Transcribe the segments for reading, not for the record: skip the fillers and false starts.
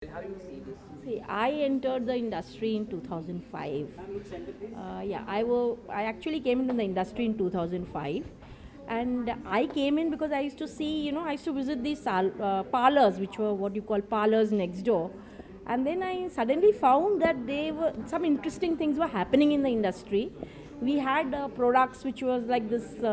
How do you see this? See, I entered the industry in 2005. I actually came into the industry in 2005, and I came in because I used to see, I used to visit these parlors, which were what you call parlors next door, and then I suddenly found that they were some interesting things were happening in the industry. We had products which was like this.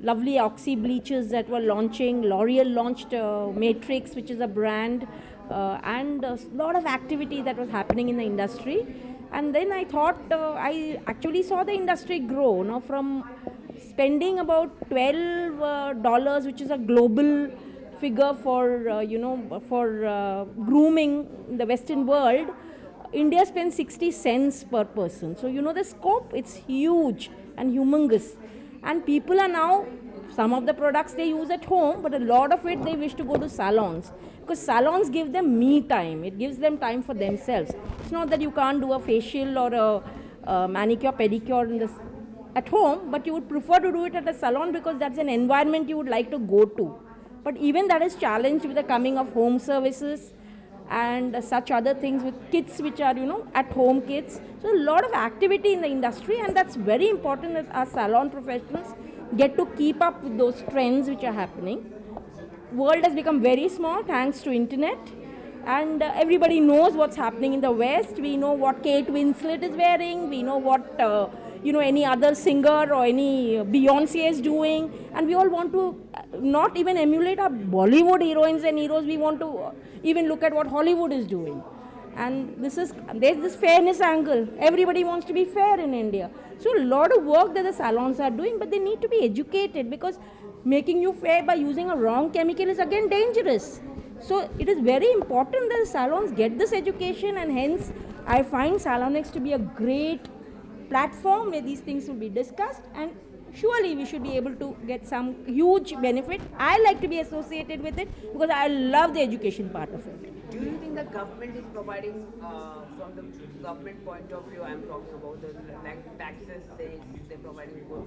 Lovely oxy bleaches that were launching. L'Oreal launched Matrix, which is a brand, and a lot of activity that was happening in the industry. And then I thought I actually saw the industry grow. Now from spending about $12, which is a global figure for grooming in the Western world. India spends 60 cents per person. So the scope, it's huge and humongous. And people are now, some of the products they use at home, but a lot of it they wish to go to salons. Because salons give them me time. It gives them time for themselves. It's not that you can't do a facial or a manicure, pedicure at home, but you would prefer to do it at a salon because that's an environment you would like to go to. But even that is challenged with the coming of home services and such other things with kids which are at home kids. So a lot of activity in the industry, and that's very important that our salon professionals get to keep up with those trends which are happening. World has become very small thanks to internet, and everybody knows what's happening in the West. We know what Kate Winslet is wearing, we know what any other singer or any Beyonce is doing, and we all want to not even emulate our Bollywood heroines and heroes. We want to even look at what Hollywood is doing. And there's this fairness angle. Everybody wants to be fair in India. So a lot of work that the salons are doing, but they need to be educated, because making you fair by using a wrong chemical is again dangerous. So it is very important that the salons get this education, and hence I find SALONEX to be a great platform where these things will be discussed, and surely we should be able to get some huge benefit. I like to be associated with it because I love the education part of it. Do you think the government is providing, from the government point of view, I'm talking about the taxes, they're providing good,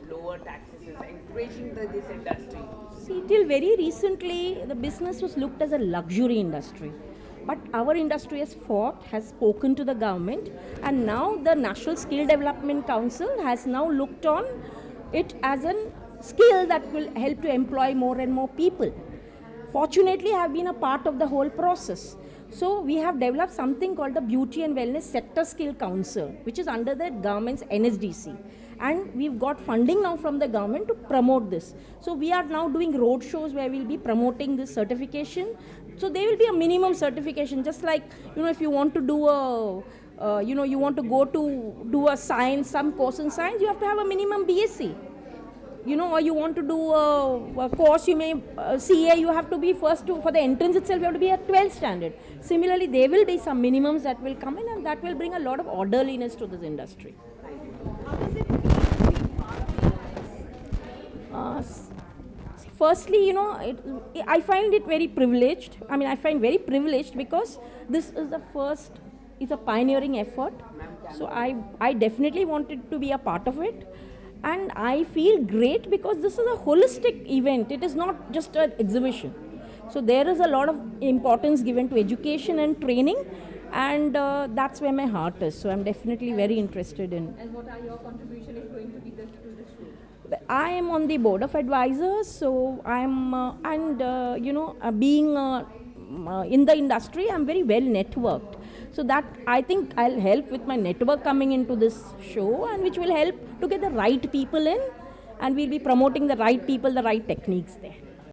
lower taxes, encouraging this industry? See, till very recently, the business was looked as a luxury industry. But our industry has spoken to the government, and now the National Skill Development Council has now looked on it as a skill that will help to employ more and more people. Fortunately, I have been a part of the whole process. So we have developed something called the Beauty and Wellness Sector Skill Council, which is under the government's NSDC. And we've got funding now from the government to promote this. So we are now doing road shows where we'll be promoting this certification. So there will be a minimum certification, just like, if you want to do you want to go to do a science, some course in science, you have to have a minimum BSc. Or you want to do a course, you may, CA, you have to be for the entrance itself, you have to be at 12th standard. Similarly, there will be some minimums that will come in, and that will bring a lot of orderliness to this industry. Firstly, I find it very privileged. I find very privileged because this is it's a pioneering effort. So I definitely wanted to be a part of it. And I feel great because this is a holistic event. It is not just an exhibition. So there is a lot of importance given to education and training, and that's where my heart is. So I'm definitely very interested in. And what are your contribution is going to be to this show? I am on the board of advisors, so I'm being in the industry, I'm very well networked. So that I think I'll help with my network coming into this show, and which will help to get the right people in, and we'll be promoting the right people, the right techniques there.